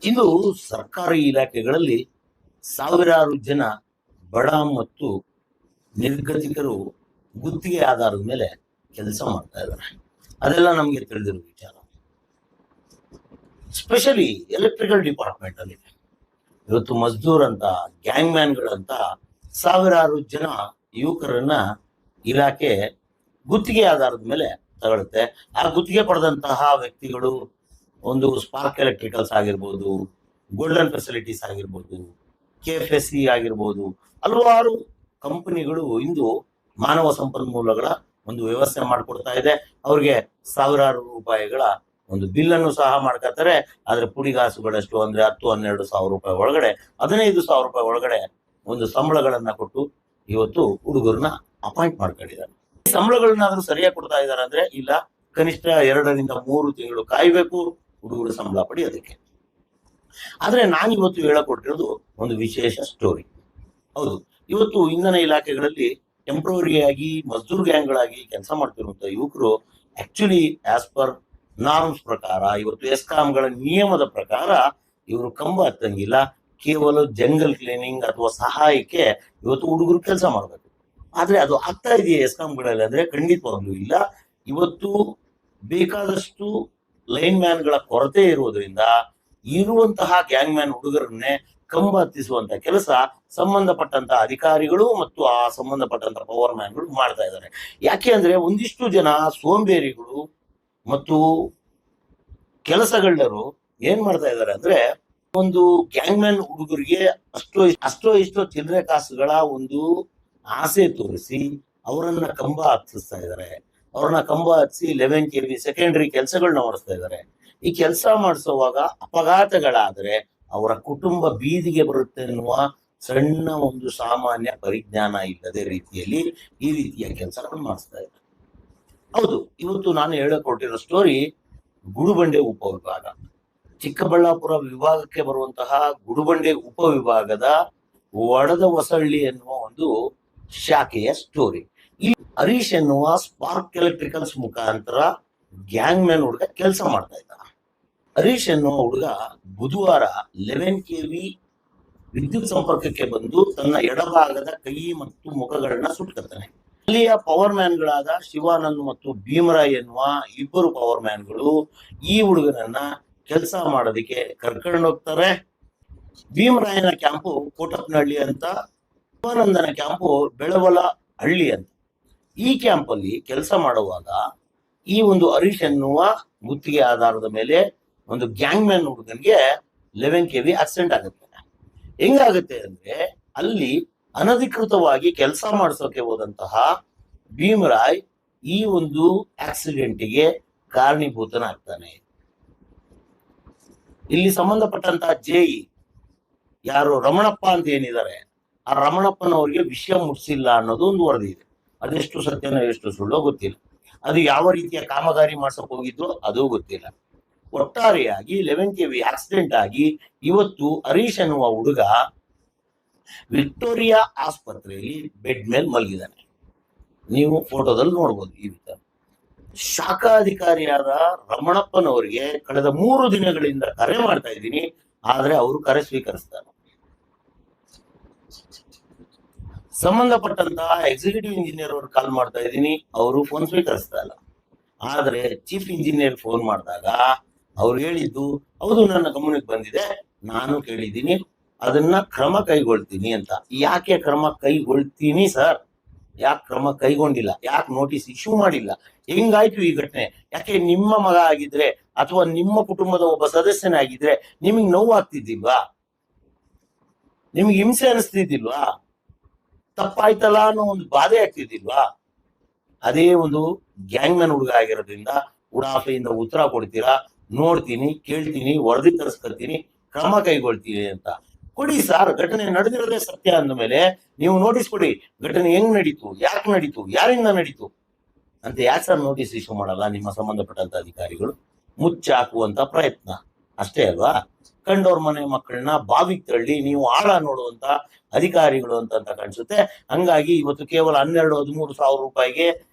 ಇಂದು ಸರ್ಕಾರಿ ಇಲಾಖೆಗಳಲ್ಲಿ ಸಾವಿರಾರು ಜನ ಬಡ ಮತ್ತು ನಿರ್ಗತಿಕರು ಗುತ್ತಿಗೆ ಆಧಾರದ ಮೇಲೆ ಕೆಲಸ ಮಾಡ್ತಾ ಇದ್ದಾರೆ. ಅದೆಲ್ಲ ನಮಗೆ ತಿಳಿದಿರೋ ವಿಚಾರ. ಸ್ಪೆಷಲಿ ಎಲೆಕ್ಟ್ರಿಕಲ್ ಡಿಪಾರ್ಟ್ಮೆಂಟ್ ಅಲ್ಲಿ ಇವತ್ತು ಮಜ್ದೂರ್ ಅಂತ, ಗ್ಯಾಂಗ್ ಮ್ಯಾನ್ಗಳಂತ ಸಾವಿರಾರು ಜನ ಯುವಕರನ್ನ ಇಲಾಖೆ ಗುತ್ತಿಗೆ ಆಧಾರದ ಮೇಲೆ ತಗೊಳುತ್ತೆ. ಆ ಗುತ್ತಿಗೆ ಪಡೆದಂತಹ ವ್ಯಕ್ತಿಗಳು ಒಂದು ಸ್ಪಾರ್ಕ್ ಎಲೆಕ್ಟ್ರಿಕಲ್ಸ್ ಆಗಿರ್ಬೋದು, ಗೋಲ್ಡನ್ ಫೆಸಿಲಿಟೀಸ್ ಆಗಿರ್ಬೋದು, KFSE ಆಗಿರ್ಬೋದು, ಹಲವಾರು ಕಂಪನಿಗಳು ಇಂದು ಮಾನವ ಸಂಪನ್ಮೂಲಗಳ ಒಂದು ವ್ಯವಸ್ಥೆ ಮಾಡಿಕೊಡ್ತಾ ಇದೆ. ಅವ್ರಿಗೆ ಸಾವಿರಾರು ರೂಪಾಯಿಗಳ ಒಂದು ಬಿಲ್ ಅನ್ನು ಸಹ ಮಾಡ್ಕೊತಾರೆ. ಆದ್ರೆ ಪುಡಿಗಾಸುಗಳಷ್ಟು ಅಂದ್ರೆ 10-12 ಸಾವಿರ ರೂಪಾಯಿ ಒಳಗಡೆ, 15 ಸಾವಿರ ರೂಪಾಯಿ ಒಳಗಡೆ ಒಂದು ಸಂಬಳಗಳನ್ನ ಕೊಟ್ಟು ಇವತ್ತು ಹುಡುಗರನ್ನ ಅಪಾಯಿಂಟ್ ಮಾಡ್ಕೊಂಡಿದ್ದಾರೆ. ಸಂಬಳಗಳನ್ನಾದ್ರೂ ಸರಿಯಾಗಿ ಕೊಡ್ತಾ ಇದಾರೆ ಅಂದ್ರೆ ಇಲ್ಲ, ಕನಿಷ್ಠ 2-3 ತಿಂಗಳು ಕಾಯ್ಬೇಕು ಹುಡುಗರು ಸಂಬಳ ಪಡೆಯೋದಕ್ಕೆ. ಆದ್ರೆ ನಾನು ಇವತ್ತು ಹೇಳಕೊಟ್ಟಿರೋದು ಒಂದು ವಿಶೇಷ ಸ್ಟೋರಿ. ಹೌದು, ಇವತ್ತು ಇಂಧನ ಇಲಾಖೆಗಳಲ್ಲಿ ಟೆಂಪ್ರವರಿಯಾಗಿ ಮಜ್ದೂರ್ ಗ್ಯಾಂಗ್ಗಳಾಗಿ ಕೆಲಸ ಮಾಡ್ತಿರುವಂತ ಯುವಕರು ಆಕ್ಚುಲಿ ಆಸ್ ಪರ್ ನಾರ್ಮ್ಸ್ ಪ್ರಕಾರ, ಇವತ್ತು ಎಸ್ಕಾಂಗಳ ನಿಯಮದ ಪ್ರಕಾರ ಇವರು ಕಂಬ ಹತ್ತಂಗಿಲ್ಲ. ಕೇವಲ ಜಂಗಲ್ ಕ್ಲೀನಿಂಗ್ ಅಥವಾ ಸಹಾಯಕ್ಕೆ ಇವತ್ತು ಹುಡುಗರು ಕೆಲಸ ಮಾಡ್ಬೇಕು. ಆದ್ರೆ ಅದು ಆಗ್ತಾ ಇದೆಯಾ ಎಸ್ಕಾಂಗಳಲ್ಲಿ ಅಂದ್ರೆ ಖಂಡಿತವಾಗ್ಲೂ ಇಲ್ಲ. ಇವತ್ತು ಬೇಕಾದಷ್ಟು ಲೈನ್ ಮ್ಯಾನ್ಗಳ ಕೊರತೆ ಇರುವುದರಿಂದ ಇರುವಂತಹ ಗ್ಯಾಂಗ್ ಮ್ಯಾನ್ ಹುಡುಗರನ್ನೇ ಕಂಬ ಹತ್ತಿಸುವಂತ ಕೆಲಸ ಸಂಬಂಧಪಟ್ಟಂತ ಅಧಿಕಾರಿಗಳು ಮತ್ತು ಆ ಸಂಬಂಧಪಟ್ಟಂತ ಪವರ್ ಮ್ಯಾನ್ಗಳು ಮಾಡ್ತಾ ಇದ್ದಾರೆ. ಯಾಕೆ ಅಂದ್ರೆ ಒಂದಿಷ್ಟು ಜನ ಸೋಂಬೇರಿಗಳು ಮತ್ತು ಕೆಲಸಗಳ್ಳರು ಏನ್ ಮಾಡ್ತಾ ಇದ್ದಾರೆ ಅಂದ್ರೆ, ಒಂದು ಗ್ಯಾಂಗ್ ಮ್ಯಾನ್ ಹುಡುಗರಿಗೆ ಅಷ್ಟೋ ಇಷ್ಟೋ ಚಿಲ್ಲರೆ ಕಾಸುಗಳ ಒಂದು ಆಸೆ ತೋರಿಸಿ ಅವರನ್ನ ಕಂಬ ಹತ್ತಿಸ್ತಾ ಇದ್ದಾರೆ. ಅವ್ರನ್ನ ಕಂಬ ಹತ್ತಿಸಿ 11 KV ಸೆಕೆಂಡರಿ ಕೆಲಸಗಳನ್ನ ಮಾಡಿಸ್ತಾ ಇದ್ದಾರೆ. ಈ ಕೆಲಸ ಮಾಡಿಸುವಾಗ ಅಪಘಾತಗಳಾದ್ರೆ ಅವರ ಕುಟುಂಬ ಬೀದಿಗೆ ಬರುತ್ತೆ ಎನ್ನುವ ಸಣ್ಣ ಒಂದು ಸಾಮಾನ್ಯ ಪರಿಜ್ಞಾನ ಇಲ್ಲದೆ ರೀತಿಯಲ್ಲಿ ಈ ರೀತಿಯ ಕೆಲಸಗಳನ್ನು ಮಾಡಿಸ್ತಾ ಇದ್ದಾರೆ. ಹೌದು, ಇವತ್ತು ನಾನು ಹೇಳಿಕೊಟ್ಟಿರೋ ಸ್ಟೋರಿ ಗುಡುಬಂಡೆ ಉಪವಿಭಾಗ, ಚಿಕ್ಕಬಳ್ಳಾಪುರ ವಿಭಾಗಕ್ಕೆ ಬರುವಂತಹ ಗುಡುಬಂಡೆ ಉಪವಿಭಾಗದ ವಡದ ಹೊಸಳ್ಳಿ ಎನ್ನುವ ಒಂದು ಶಾಖೆಯ ಸ್ಟೋರಿ. ಈ ಹರೀಶ್ ಎನ್ನುವ ಸ್ಪಾರ್ಕ್ ಎಲೆಕ್ಟ್ರಿಕಲ್ಸ್ ಮುಖಾಂತರ ಗ್ಯಾಂಗ್ ಮ್ಯಾನ್ ಹುಡುಗ ಕೆಲಸ ಮಾಡ್ತಾ ಇದ್ದ. ಹರೀಶ್ ಎನ್ನುವ ಹುಡುಗ ಬುಧವಾರ 11 KV ವಿದ್ಯುತ್ ಸಂಪರ್ಕಕ್ಕೆ ಬಂದು ತನ್ನ ಎಡಭಾಗದ ಕೈ ಮತ್ತು ಮುಖಗಳನ್ನ ಸುಟ್ಕೊತಾನೆ. ಅಲ್ಲಿಯ ಪವರ್ ಮ್ಯಾನ್ಗಳಾದ ಶಿವಾನಂದ್ ಮತ್ತು ಭೀಮರಾಯ್ ಎನ್ನುವ ಇಬ್ಬರು ಪವರ್ ಮ್ಯಾನ್ಗಳು ಈ ಹುಡುಗನನ್ನ ಕೆಲಸ ಮಾಡೋದಕ್ಕೆ ಕರ್ಕೊಂಡು ಹೋಗ್ತಾರೆ. ಭೀಮರಾಯನ ಕ್ಯಾಂಪು ಕೋಟಪ್ಪನಹಳ್ಳಿ ಅಂತ, ಶಿವಾನಂದನ ಕ್ಯಾಂಪು ಬೆಳವಲ ಹಳ್ಳಿ ಅಂತ. ಈ ಕ್ಯಾಂಪಲ್ಲಿ ಕೆಲಸ ಮಾಡುವಾಗ ಈ ಒಂದು ಹರೀಶ್ ಎನ್ನುವ ಗುತ್ತಿಗೆ ಆಧಾರದ ಮೇಲೆ ಒಂದು ಗ್ಯಾಂಗ್ ಮ್ಯಾನ್ ಹುಡುಗನಿಗೆ 11 KV ಆಕ್ಸಿಡೆಂಟ್ ಆಗುತ್ತೆ. ಹೆಂಗಾಗುತ್ತೆ ಅಂದ್ರೆ, ಅಲ್ಲಿ ಅನಧಿಕೃತವಾಗಿ ಕೆಲಸ ಮಾಡಿಸೋಕೆ ಹೋದಂತಹ ಭೀಮರಾಯ್ ಈ ಒಂದು ಆಕ್ಸಿಡೆಂಟ್ಗೆ ಕಾರಣೀಭೂತನಾಗ್ತಾನೆ. ಇಲ್ಲಿ ಸಂಬಂಧಪಟ್ಟಂತಹ ಜೈ ಯಾರು ರಮಣಪ್ಪ ಅಂತ ಏನಿದ್ದಾರೆ, ಆ ರಮಣಪ್ಪನವರಿಗೆ ವಿಷಯ ಮುಟ್ಸಿಲ್ಲ ಅನ್ನೋದು ಒಂದು ವರದಿ ಇದೆ. ಅದೆಷ್ಟು ಸತ್ಯನೋ ಎಷ್ಟು ಸುಳ್ಳೋ ಗೊತ್ತಿಲ್ಲ. ಅದು ಯಾವ ರೀತಿಯ ಕಾಮಗಾರಿ ಮಾಡ್ಸಕ್ ಹೋಗಿದ್ರು ಅದು ಗೊತ್ತಿಲ್ಲ. ಒಟ್ಟಾರೆಯಾಗಿ 11 KV ಆಕ್ಸಿಡೆಂಟ್ ಆಗಿ ಇವತ್ತು ಹರೀಶ್ ಅನ್ನುವ ಹುಡುಗ ವಿಕ್ಟೋರಿಯಾ ಆಸ್ಪತ್ರೆಯಲ್ಲಿ ಬೆಡ್ ಮೇಲೆ ಮಲಗಿದ್ದಾನೆ. ನೀವು ಫೋಟೋದಲ್ಲಿ ನೋಡ್ಬೋದು. ಈ ವಿಚಾರ ಶಾಖಾಧಿಕಾರಿಯಾದ ರಮಣಪ್ಪನವರಿಗೆ ಕಳೆದ 3 ದಿನಗಳಿಂದ ಕರೆ ಮಾಡ್ತಾ ಇದ್ದೀನಿ, ಆದ್ರೆ ಅವರು ಕರೆ ಸ್ವೀಕರಿಸ್ತಾರೆ. ಸಂಬಂಧಪಟ್ಟಂತಹ ಎಕ್ಸಿಕ್ಯೂಟಿವ್ ಇಂಜಿನಿಯರ್ ಅವ್ರು ಕಾಲ್ ಮಾಡ್ತಾ ಇದ್ದೀನಿ, ಅವರು ಫೋನ್ ಸ್ವೀಕರಿಸ್ತಾ ಇಲ್ಲ. ಆದ್ರೆ ಚೀಫ್ ಇಂಜಿನಿಯರ್ ಫೋನ್ ಮಾಡಿದಾಗ ಅವ್ರು ಹೇಳಿದ್ದು, ಹೌದು ನನ್ನ ಗಮನಕ್ಕೆ ಬಂದಿದೆ, ನಾನು ಕೇಳಿದ್ದೀನಿ, ಅದನ್ನ ಕ್ರಮ ಕೈಗೊಳ್ತೀನಿ ಅಂತ. ಯಾಕೆ ಕ್ರಮ ಕೈಗೊಳ್ತೀನಿ ಸರ್? ಯಾಕೆ ಕ್ರಮ ಕೈಗೊಂಡಿಲ್ಲ? ಯಾಕೆ ನೋಟಿಸ್ ಇಶ್ಯೂ ಮಾಡಿಲ್ಲ? ಹೆಂಗಾಯ್ತು ಈ ಘಟನೆ? ಯಾಕೆ ನಿಮ್ಮ ಮಗ ಆಗಿದ್ರೆ ಅಥವಾ ನಿಮ್ಮ ಕುಟುಂಬದ ಒಬ್ಬ ಸದಸ್ಯನಾಗಿದ್ರೆ ನಿಮಗೆ ನೋವು ಆಗ್ತಿದ್ದಿಲ್ವಾ? ನಿಮ್ಗೆ ಹಿಂಸೆ ಅನಿಸ್ತಿದ್ದಿಲ್ವಾ? ತಪ್ಪಾಯ್ತಲ್ಲ ಅನ್ನೋ ಒಂದು ಬಾಧೆ ಆಗ್ತಿದ್ದಿಲ್ವಾ? ಅದೇ ಒಂದು ಗ್ಯಾಂಗ್ ಮ್ಯಾನ್ ಹುಡುಗ ಆಗಿರೋದ್ರಿಂದ ಉಡಾಫೆಯಿಂದ ಉತ್ತರ ಕೊಡ್ತೀರಾ, ನೋಡ್ತೀನಿ, ಕೇಳ್ತೀನಿ, ವರದಿ ತರಿಸ್ಕೊಳ್ತೀನಿ, ಕ್ರಮ ಕೈಗೊಳ್ತೀನಿ ಅಂತ. ಕೊಡಿ ಸರ್, ಘಟನೆ ನಡೆದಿರೋದೇ ಸತ್ಯ ಅಂದ ಮೇಲೆ ನೀವು ನೋಟಿಸ್ ಕೊಡಿ. ಘಟನೆ ಹೆಂಗ್ ನಡೀತು, ಯಾಕೆ ನಡೀತು, ಯಾರಿಂದ ನಡೀತು ಅಂತ ಯಾಕೆ ಸರ್ ನೋಟಿಸ್ ಇಶ್ಯೂ ಮಾಡಲ್ಲ ನಿಮ್ಮ ಸಂಬಂಧಪಟ್ಟಂತ ಅಧಿಕಾರಿಗಳು? ಮುಚ್ಚಾಕುವಂತ ಪ್ರಯತ್ನ ಅಷ್ಟೇ ಅಲ್ವಾ? ಕಂಡವ್ರ ಮನೆ ಮಕ್ಕಳನ್ನ ಬಾವಿಗೆ ತಳ್ಳಿ ನೀವು ಆಳ ನೋಡುವಂತ ಅಧಿಕಾರಿಗಳು ಅಂತ ಕಾಣಿಸುತ್ತೆ. ಹಂಗಾಗಿ ಇವತ್ತು ಕೇವಲ 12-13 ಸಾವಿರ ರೂಪಾಯಿಗೆ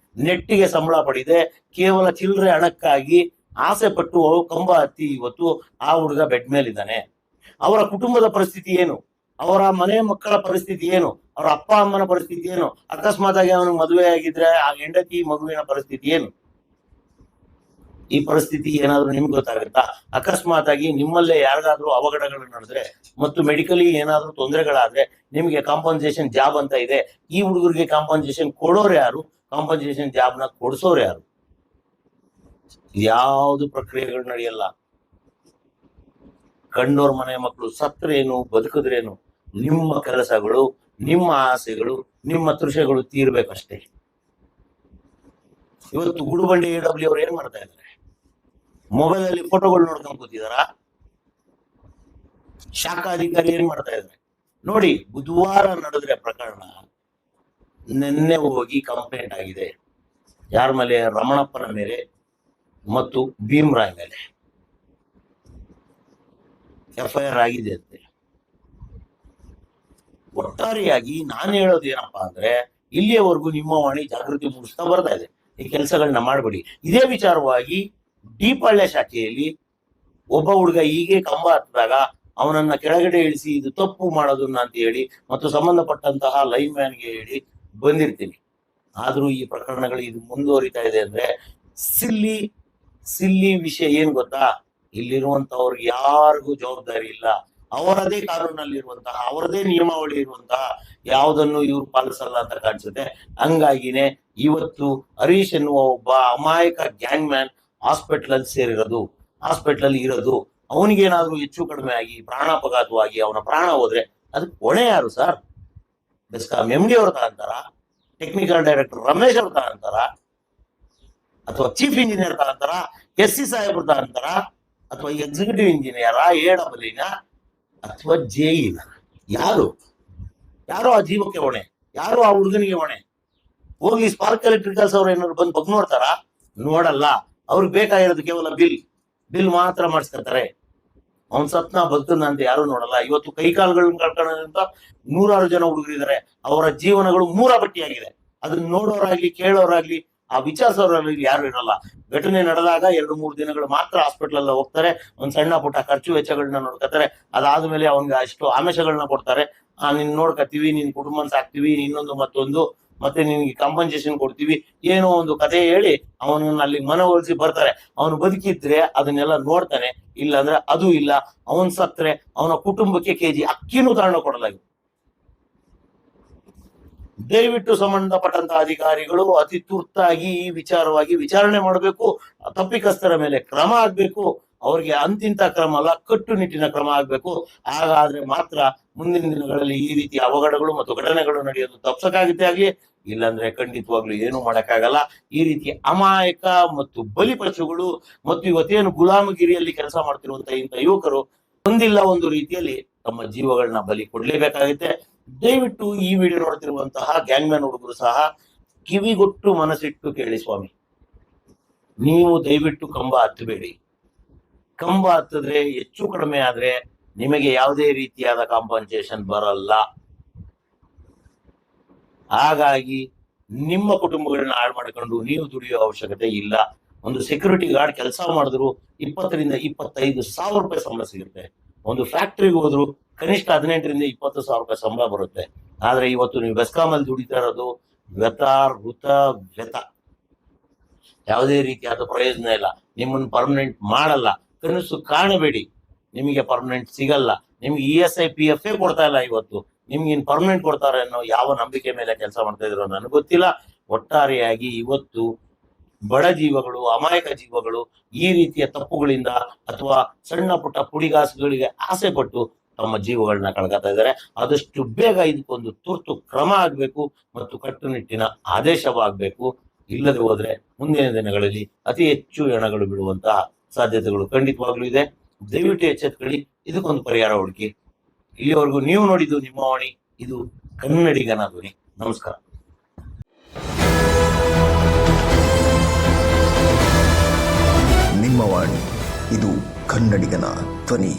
ನೆಟ್ಟಿಗೆ ಸಂಬಳ ಪಡೆದೆ, ಕೇವಲ ಚಿಲ್ಲರೆ ಹಣಕ್ಕಾಗಿ ಆಸೆ ಪಟ್ಟು ಕಂಬ ಹತ್ತಿ ಇವತ್ತು ಆ ಹುಡುಗ ಬೆಡ್ ಮೇಲಿದ್ದಾನೆ. ಅವರ ಕುಟುಂಬದ ಪರಿಸ್ಥಿತಿ ಏನು, ಅವರ ಮನೆ ಮಕ್ಕಳ ಪರಿಸ್ಥಿತಿ ಏನು, ಅವರ ಅಪ್ಪ ಅಮ್ಮನ ಪರಿಸ್ಥಿತಿ ಏನು, ಅಕಸ್ಮಾತ್ ಆಗಿ ಅವನಿಗೆ ಮದುವೆ ಆಗಿದ್ರೆ ಆ ಹೆಂಡತಿ ಮಗುವಿನ ಪರಿಸ್ಥಿತಿ ಏನು. ಈ ಪರಿಸ್ಥಿತಿ ಏನಾದ್ರೂ ನಿಮ್ಗೆ ಗೊತ್ತಾಗುತ್ತಾ? ಅಕಸ್ಮಾತ್ ಆಗಿ ನಿಮ್ಮಲ್ಲೇ ಯಾರಿಗಾದ್ರೂ ಅವಘಡಗಳು ನಡೆದ್ರೆ ಮತ್ತು ಮೆಡಿಕಲಿ ಏನಾದ್ರೂ ತೊಂದರೆಗಳಾದ್ರೆ ನಿಮ್ಗೆ ಕಾಂಪನ್ಸೇಷನ್ ಜಾಬ್ ಅಂತ ಇದೆ. ಈ ಹುಡುಗರಿಗೆ ಕಾಂಪನ್ಸೇಷನ್ ಕೊಡೋರು ಯಾರು, ಕಾಂಪನ್ಸೇಷನ್ ಜಾಬ್ ನ ಕೊಡಿಸೋರು ಯಾರು? ಯಾವುದು ಪ್ರಕ್ರಿಯೆಗಳು ನಡೆಯಲ್ಲ. ಕಂಡೋರ್ ಮನೆ ಮಕ್ಕಳು ಸತ್ರೇನು ಬದುಕಿದ್ರೇನು, ನಿಮ್ಮ ಕೆಲಸಗಳು, ನಿಮ್ಮ ಆಸೆಗಳು, ನಿಮ್ಮ ತೃಷೆಗಳು ತೀರ್ಬೇಕಷ್ಟೇ. ಇವತ್ತು ಗುಡುಬಂಡಿ AW ಅವ್ರು ಏನ್ ಮಾಡ್ತಾ ಇದ್ದಾರೆ? ಮೊಬೈಲ್ ಅಲ್ಲಿ ಫೋಟೋಗಳು ನೋಡ್ಕೊಂಡು ಕೂತಿದಾರ? ಶಾಖಾ ಅಧಿಕಾರಿ ಏನ್ ಮಾಡ್ತಾ ಇದ್ದಾರೆ ನೋಡಿ. ಬುಧವಾರ ನಡೆದ್ರೆ ಪ್ರಕರಣ, ನಿನ್ನೆ ಹೋಗಿ ಕಂಪ್ಲೇಂಟ್ ಆಗಿದೆ. ಯಾರ ಮೇಲೆ? ರಮಣಪ್ಪನ ಮೇಲೆ ಮತ್ತು ಭೀಮ್ರಾಯ್ ಮೇಲೆ FIR ಆಗಿದೆ ಅಂತೆ. ಒಟ್ಟಾರೆಯಾಗಿ ನಾನು ಹೇಳೋದು ಏನಪ್ಪಾ ಅಂದ್ರೆ, ಇಲ್ಲಿಯವರೆಗೂ ನಿಮ್ಮ ವಾಣಿ ಜಾಗೃತಿ ಮೂಡಿಸ್ತಾ ಬರ್ತಾ ಇದೆ. ಈ ಕೆಲಸಗಳನ್ನ ಮಾಡಬೇಡಿ. ಇದೇ ವಿಚಾರವಾಗಿ ಡಿಪಾಳ್ಯ ಶಾಖೆಯಲ್ಲಿ ಒಬ್ಬ ಹುಡುಗ ಹೀಗೆ ಕಂಬ ಹತ್ತಿದಾಗ ಅವನನ್ನ ಕೆಳಗಡೆ ಇಳಿಸಿ ಇದು ತಪ್ಪು ಮಾಡೋದನ್ನ ಅಂತ ಹೇಳಿ ಮತ್ತು ಸಂಬಂಧಪಟ್ಟಂತಹ ಲೈನ್ ಮ್ಯಾನ್ಗೆ ಹೇಳಿ ಬಂದಿರ್ತೀನಿ. ಆದ್ರೂ ಈ ಪ್ರಕರಣಗಳು ಇದು ಮುಂದುವರಿತಾ ಇದೆ ಅಂದ್ರೆ ಸಿಲ್ಲಿ ವಿಷಯ ಏನ್ ಗೊತ್ತಾ? ಇಲ್ಲಿರುವಂತವ್ರಿಗೆ ಯಾರಿಗೂ ಜವಾಬ್ದಾರಿ ಇಲ್ಲ. ಅವರದೇ ಕಾನೂನಲ್ಲಿರುವಂತಹ, ಅವರದೇ ನಿಯಮಾವಳಿ ಇರುವಂತಹ ಯಾವುದನ್ನು ಇವ್ರು ಪಾಲಿಸಲ್ಲ ಅಂತ ಕಾಣಿಸುತ್ತೆ. ಹಂಗಾಗಿನೇ ಇವತ್ತು ಹರೀಶ್ ಎನ್ನುವ ಒಬ್ಬ ಅಮಾಯಕ ಗ್ಯಾಂಗ್ ಮ್ಯಾನ್ ಹಾಸ್ಪಿಟಲ್ ಅಲ್ಲಿ ಸೇರಿರೋದು, ಹಾಸ್ಪಿಟಲ್ ಅಲ್ಲಿ ಇರೋದು. ಅವನಿಗೇನಾದ್ರೂ ಹೆಚ್ಚು ಕಡಿಮೆ ಆಗಿ ಪ್ರಾಣಾಪಘಾತವಾಗಿ ಅವನ ಪ್ರಾಣ ಹೋದ್ರೆ ಅದಕ್ಕೆ ಹೊಣೆ ಯಾರು ಸರ್? ಬೆಸ್ಕಾಂ MD ಅವ್ರ ತಗೊಂತಾರ, ಟೆಕ್ನಿಕಲ್ ಡೈರೆಕ್ಟರ್ ರಮೇಶ್ ಅವ್ರ ತಗೊಂತಾರ, ಅಥವಾ ಚೀಫ್ ಇಂಜಿನಿಯರ್ ತಗೊಂತಾರ, SC ಸಾಹೇಬ್ರು ತಗೊಂತಾರ, ಅಥವಾ ಎಕ್ಸಿಕ್ಯೂಟಿವ್ ಇಂಜಿನಿಯರ್ AWE ಅಥವಾ JE? ಯಾರು ಆ ಜೀವಕ್ಕೆ ಹೊಣೆ? ಯಾರು ಆ ಹುಡುಗನಿಗೆ ಹೊಣೆ? ಹೋಗ್ಲಿ ಸ್ಪಾರ್ಕ್ ಎಲೆಕ್ಟ್ರಿಕಲ್ಸ್ ಅವ್ರು ಏನಾದ್ರು ಬಂದು ಬಗ್ ನೋಡ್ತಾರ? ನೋಡಲ್ಲ. ಅವ್ರಿಗೆ ಬೇಕಾಗಿರೋದು ಕೇವಲ ಬಿಲ್ ಮಾತ್ರ ಮಾಡಿಸ್ಕೊತಾರೆ. ಅವನ್ ಸತ್ನ ಬದುಕನ್ನ ಅಂತ ಯಾರು ನೋಡಲ್ಲ. ಇವತ್ತು ಕೈಕಾಲುಗಳನ್ನ ಕಳ್ಕೊಳ್ಳೋದ್ರಿಂದ 100 ಜನ ಹುಡುಗರಿದ್ದಾರೆ. ಅವರ ಜೀವನಗಳು ಮೂರ ಬಟ್ಟಿಯಾಗಿದೆ. ಅದನ್ನ ನೋಡೋರಾಗ್ಲಿ ಕೇಳೋರಾಗ್ಲಿ ಆ ವಿಚಾರಿಸೋರಾಗ್ಲಿ ಯಾರು ಇರಲ್ಲ. ಘಟನೆ ನಡೆದಾಗ 2-3 ದಿನಗಳು ಮಾತ್ರ ಹಾಸ್ಪಿಟಲ್ ಅಲ್ಲ ಹೋಗ್ತಾರೆ. ಒಂದ್ ಸಣ್ಣ ಪುಟ್ಟ ಖರ್ಚು ವೆಚ್ಚಗಳನ್ನ ನೋಡ್ಕೊತಾರೆ. ಅದಾದ್ಮೇಲೆ ಅವನ್ಗೆ ಅಷ್ಟು ಆಮಿಷಗಳನ್ನ ಕೊಡ್ತಾರೆ. ನಿನ್ ನೋಡ್ಕತೀವಿ, ನಿನ್ ಕುಟುಂಬನ ಸಾಕ್ತಿವಿ, ಇನ್ನೊಂದು ಮತ್ತೊಂದು, ಮತ್ತೆ ನಿನ್ಗೆ ಕಾಂಪನ್ಸೇಷನ್ ಕೊಡ್ತೀವಿ, ಏನೋ ಒಂದು ಕಥೆ ಹೇಳಿ ಅವನನ್ನ ಅಲ್ಲಿ ಮನವೊಲಿಸಿ ಬರ್ತಾರೆ. ಅವನು ಬದುಕಿದ್ರೆ ಅದನ್ನೆಲ್ಲ ನೋಡ್ತಾನೆ, ಇಲ್ಲ ಅಂದ್ರೆ ಅದು ಇಲ್ಲ. ಅವನ್ ಸತ್ರೆ ಅವನ ಕುಟುಂಬಕ್ಕೆ KG ಅಕ್ಕಿನೂ ತಗೊಂಡು ಕೊಡಲಾಗಿದೆ. ದಯವಿಟ್ಟು ಸಂಬಂಧಪಟ್ಟಂತ ಅಧಿಕಾರಿಗಳು ಅತಿ ತುರ್ತಾಗಿ ಈ ವಿಚಾರವಾಗಿ ವಿಚಾರಣೆ ಮಾಡಬೇಕು. ತಪ್ಪಿತಸ್ಥರ ಮೇಲೆ ಕ್ರಮ ಆಗ್ಬೇಕು. ಅವ್ರಿಗೆ ಅಂತಿಂತ ಕ್ರಮ ಅಲ್ಲ, ಕಟ್ಟುನಿಟ್ಟಿನ ಕ್ರಮ ಆಗ್ಬೇಕು. ಹಾಗಾದ್ರೆ ಮಾತ್ರ ಮುಂದಿನ ದಿನಗಳಲ್ಲಿ ಈ ರೀತಿ ಅವಘಡಗಳು ಮತ್ತು ಘಟನೆಗಳು ನಡೆಯೋದು ತಪ್ಸಕ್ಕಾಗುತ್ತೆ ಆಗ್ಲಿ. ಇಲ್ಲಾಂದ್ರೆ ಖಂಡಿತವಾಗ್ಲು ಏನು ಮಾಡಕ್ಕಾಗಲ್ಲ. ಈ ರೀತಿ ಅಮಾಯಕ ಮತ್ತು ಬಲಿಪಶುಗಳು ಮತ್ತು ಇವತ್ತೇನು ಗುಲಾಮಗಿರಿಯಲ್ಲಿ ಕೆಲಸ ಮಾಡ್ತಿರುವಂತ ಇಂಥ ಯುವಕರು ಒಂದಿಲ್ಲ ಒಂದು ರೀತಿಯಲ್ಲಿ ತಮ್ಮ ಜೀವಗಳನ್ನ ಬಲಿ ಕೊಡ್ಲೇಬೇಕಾಗುತ್ತೆ. ದಯವಿಟ್ಟು ಈ ವಿಡಿಯೋ ನೋಡ್ತಿರುವಂತಹ ಗ್ಯಾಂಗ್ ಮ್ಯಾನ್ ಹುಡುಗರು ಸಹ ಕಿವಿಗೊಟ್ಟು ಮನಸ್ಸಿಟ್ಟು ಕೇಳಿ ಸ್ವಾಮಿ, ನೀವು ದಯವಿಟ್ಟು ಕಂಬ ಹತ್ತಬೇಡಿ. ಕಂಬ ಹತ್ತಿದ್ರೆ ಹೆಚ್ಚು ಕಡಿಮೆ ಆದ್ರೆ ನಿಮಗೆ ಯಾವುದೇ ರೀತಿಯಾದ ಕಾಂಪನ್ಸೇಷನ್ ಬರಲ್ಲ. ಹಾಗಾಗಿ ನಿಮ್ಮ ಕುಟುಂಬಗಳನ್ನ ಹಾಳು ಮಾಡಿಕೊಂಡು ನೀವು ದುಡಿಯೋ ಅವಶ್ಯಕತೆ ಇಲ್ಲ. ಒಂದು ಸೆಕ್ಯೂರಿಟಿ ಗಾರ್ಡ್ ಕೆಲಸ ಮಾಡಿದ್ರು 20,000 ರಿಂದ 25,000 ರೂಪಾಯಿ ಸಂಬಳ ಸಿಗುತ್ತೆ. ಒಂದು ಫ್ಯಾಕ್ಟ್ರಿಗೆ ಹೋದ್ರು ಕನಿಷ್ಠ 18,000 ರಿಂದ 20,000 ರೂಪಾಯಿ ಸಂಬಳ ಬರುತ್ತೆ. ಆದ್ರೆ ಇವತ್ತು ನೀವು ಬೆಸ್ಕಾಂ ಅಲ್ಲಿ ದುಡಿತಾ ಇರೋದು ವ್ಯತ. ಯಾವುದೇ ರೀತಿಯಾದ ಪ್ರಯೋಜನ ಇಲ್ಲ. ನಿಮ್ಮನ್ನು ಪರ್ಮನೆಂಟ್ ಮಾಡಲ್ಲ. ಕನಸು ಕಾಣಬೇಡಿ, ನಿಮಗೆ ಪರ್ಮನೆಂಟ್ ಸಿಗಲ್ಲ. ನಿಮ್ಗೆ ESI PF ಕೊಡ್ತಾ ಇಲ್ಲ. ಇವತ್ತು ನಿಮ್ಗೆ ಇನ್ ಪರ್ಮನೆಂಟ್ ಕೊಡ್ತಾರೆ ಅನ್ನೋ ಯಾವ ನಂಬಿಕೆ ಮೇಲೆ ಕೆಲಸ ಮಾಡ್ತಾ ಇದ್ರು ನನಗೆ ಗೊತ್ತಿಲ್ಲ. ಒಟ್ಟಾರೆಯಾಗಿ ಇವತ್ತು ಬಡ ಜೀವಗಳು, ಅಮಾಯಕ ಜೀವಗಳು ಈ ರೀತಿಯ ತಪ್ಪುಗಳಿಂದ ಅಥವಾ ಸಣ್ಣ ಪುಟ್ಟ ಪುಡಿಗಾಸುಗಳಿಗೆ ಆಸೆ ಪಟ್ಟು ತಮ್ಮ ಜೀವಗಳನ್ನ ಕಳ್ಕೊತಾ ಇದ್ದಾರೆ. ಆದಷ್ಟು ಬೇಗ ಇದಕ್ಕೊಂದು ತುರ್ತು ಕ್ರಮ ಆಗ್ಬೇಕು ಮತ್ತು ಕಟ್ಟುನಿಟ್ಟಿನ ಆದೇಶವಾಗಬೇಕು. ಇಲ್ಲದೆ ಹೋದ್ರೆ ಮುಂದಿನ ದಿನಗಳಲ್ಲಿ ಅತಿ ಹೆಚ್ಚು ಹೆಣಗಳು ಬಿಡುವಂತಹ ಸಾಧ್ಯತೆಗಳು ಖಂಡಿತವಾಗ್ಲೂ ಇದೆ. ದಯವಿಟ್ಟು ಎಚ್ಚೆತ್ಕೊಳ್ಳಿ, ಇದಕ್ಕೊಂದು ಪರಿಹಾರ ಹುಡುಕಿ. ಇಲ್ಲಿವರೆಗೂ ನೀವು ನೋಡಿದ್ದು ನಿಮ್ಮ ವಾಣಿ, ಇದು ಕನ್ನಡಿಗನ ಧ್ವನಿ. ನಮಸ್ಕಾರ. ನಿಮ್ಮ ವಾಣಿ, ಇದು ಕನ್ನಡಿಗನ ಧ್ವನಿ.